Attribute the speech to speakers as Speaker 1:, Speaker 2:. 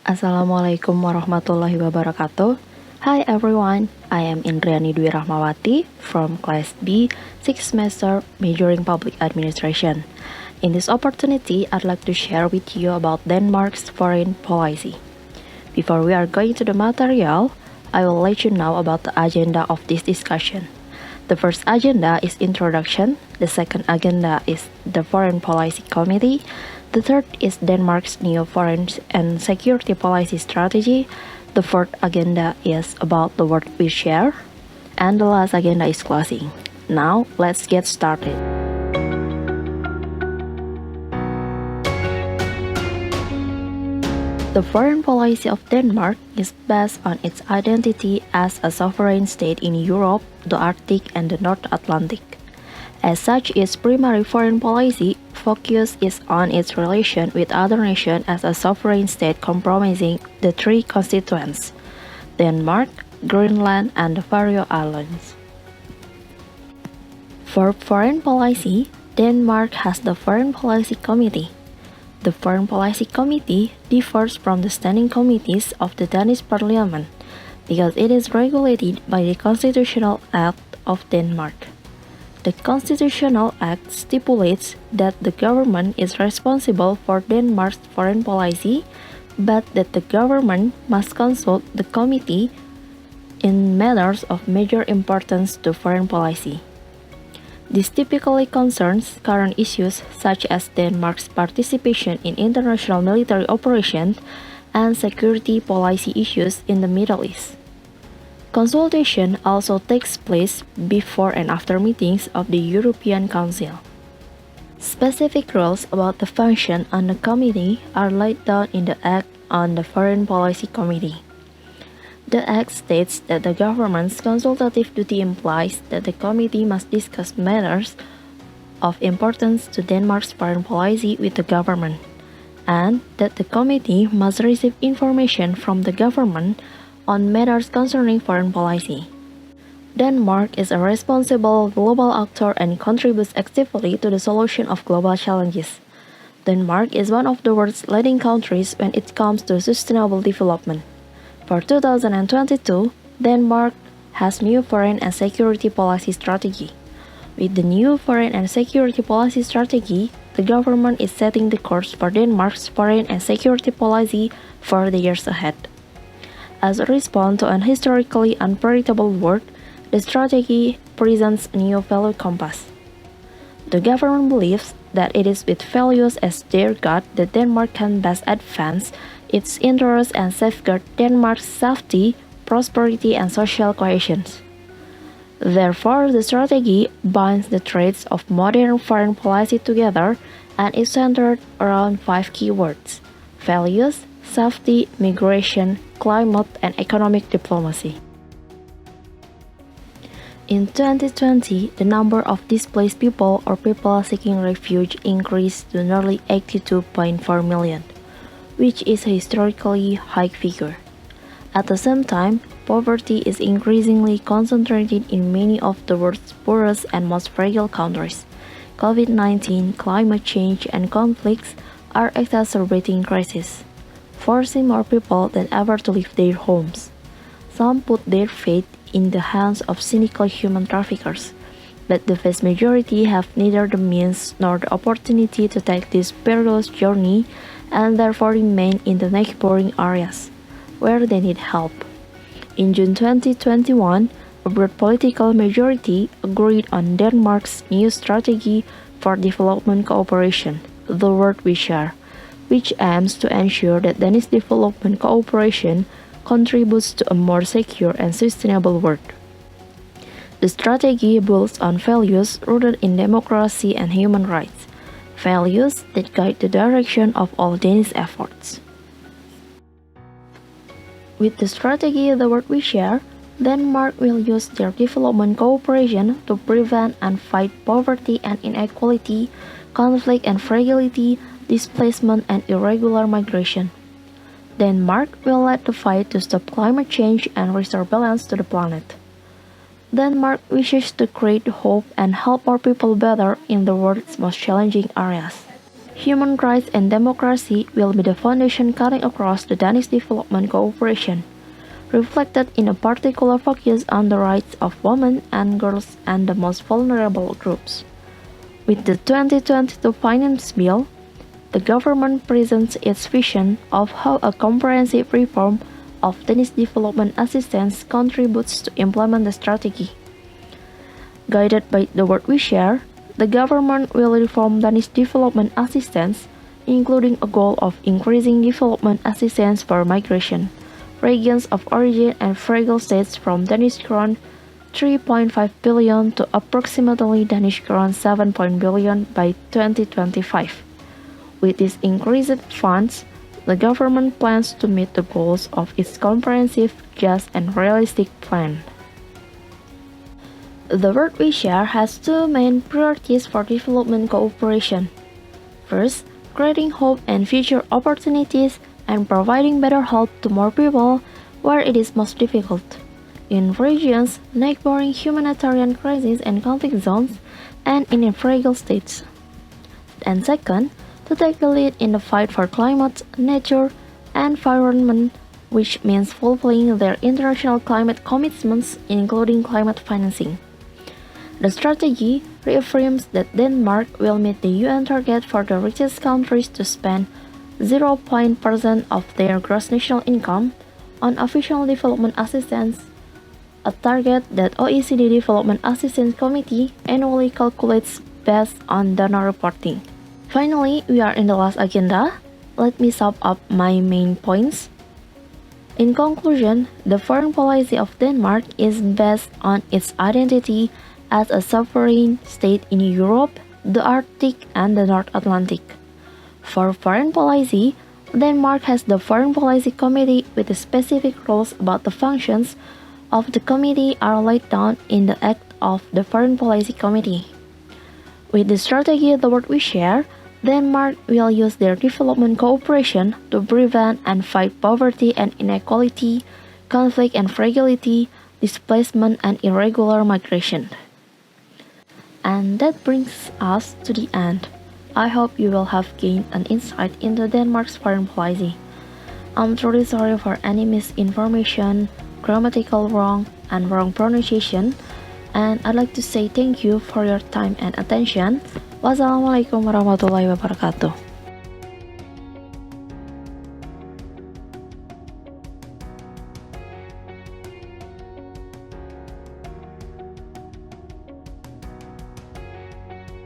Speaker 1: Assalamualaikum warahmatullahi wabarakatuh. Hi everyone, I am Indriyani Rahmawati from Class B, 6th semester, majoring Public Administration. In this opportunity, I'd like to share with you about Denmark's foreign policy. Before we are going to the material, I will let you know about the agenda of this discussion. The first agenda is introduction, the second agenda is the Foreign Policy Committee, the third is Denmark's new foreign and security policy strategy, the fourth agenda is about the world we share, and the last agenda is closing. Now, let's get started. The foreign policy of Denmark is based on its identity as a sovereign state in Europe, the Arctic, and the North Atlantic. As such, its primary foreign policy focus is on its relation with other nations as a sovereign state comprising the three constituents: Denmark, Greenland, and the Faroe Islands. For foreign policy, Denmark has the Foreign Policy Committee. The Foreign Policy Committee differs from the standing committees of the Danish Parliament because it is regulated by the Constitutional Act of Denmark. The Constitutional Act stipulates that the government is responsible for Denmark's foreign policy, but that the government must consult the committee in matters of major importance to foreign policy. This typically concerns current issues such as Denmark's participation in international military operations and security policy issues in the Middle East. Consultation also takes place before and after meetings of the European Council. Specific rules about the function of the committee are laid down in the Act on the Foreign Policy Committee. The Act states that the government's consultative duty implies that the committee must discuss matters of importance to Denmark's foreign policy with the government, and that the committee must receive information from the government on matters concerning foreign policy. Denmark is a responsible global actor and contributes actively to the solution of global challenges. Denmark is one of the world's leading countries when it comes to sustainable development. For 2022, Denmark has new foreign and security policy strategy. With the new foreign and security policy strategy, the government is setting the course for Denmark's foreign and security policy for the years ahead. As a response to an historically unpredictable world, the strategy presents a new value compass. The government believes that it is with values as their guide that Denmark can best advance its interests and safeguard Denmark's safety, prosperity, and social cohesion. Therefore, the strategy binds the traits of modern foreign policy together and is centered around 5 keywords: values, safety, migration, climate, and economic diplomacy. In 2020, the number of displaced people or people seeking refuge increased to nearly 82.4 million, which is a historically high figure. At the same time, poverty is increasingly concentrated in many of the world's poorest and most fragile countries. COVID-19, climate change, and conflicts are exacerbating crises, forcing more people than ever to leave their homes. Some put their fate in the hands of cynical human traffickers, but the vast majority have neither the means nor the opportunity to take this perilous journey and therefore remain in the neighboring areas, where they need help. In June 2021, a broad political majority agreed on Denmark's new strategy for development cooperation, the World We Share, which aims to ensure that Danish development cooperation contributes to a more secure and sustainable world. The strategy builds on values rooted in democracy and human rights, values that guide the direction of all Danish efforts. With the strategy The World We Share, Denmark will use their development cooperation to prevent and fight poverty and inequality, conflict and fragility, displacement and irregular migration. Denmark will lead the fight to stop climate change and restore balance to the planet. Denmark wishes to create hope and help more people better in the world's most challenging areas. Human rights and democracy will be the foundation cutting across the Danish development cooperation, reflected in a particular focus on the rights of women and girls and the most vulnerable groups. With the 2022 Finance Bill, the government presents its vision of how a comprehensive reform of Danish development assistance contributes to implement the strategy. Guided by the word we share, the government will reform Danish development assistance, including a goal of increasing development assistance for migration, regions of origin and fragile states from Danish krone 3.5 billion to approximately Danish krone 7 billion by 2025. With these increased funds, the government plans to meet the goals of its comprehensive, just, and realistic plan. The world we share has two main priorities for development cooperation. First, creating hope and future opportunities and providing better health to more people where it is most difficult, in regions neighboring humanitarian crises and conflict zones, and in fragile states. And second, to take the lead in the fight for climate, nature, and environment, which means fulfilling their international climate commitments, including climate financing. The strategy reaffirms that Denmark will meet the UN target for the richest countries to spend 0% of their gross national income on official development assistance, a target that OECD Development Assistance Committee annually calculates based on donor reporting. Finally, we are in the last agenda. Let me sum up my main points. In conclusion, the foreign policy of Denmark is based on its identity as a sovereign state in Europe, the Arctic, and the North Atlantic. For foreign policy, Denmark has the Foreign Policy Committee with the specific rules about the functions of the committee are laid down in the Act of the Foreign Policy Committee. With the strategy The World We Share, Denmark will use their development cooperation to prevent and fight poverty and inequality, conflict and fragility, displacement and irregular migration. And that brings us to the end. I hope you will have gained an insight into Denmark's foreign policy. I'm truly sorry for any misinformation, grammatical wrong, and wrong pronunciation, and I'd like to say thank you for your time and attention. Wassalamualaikum warahmatullahi wabarakatuh.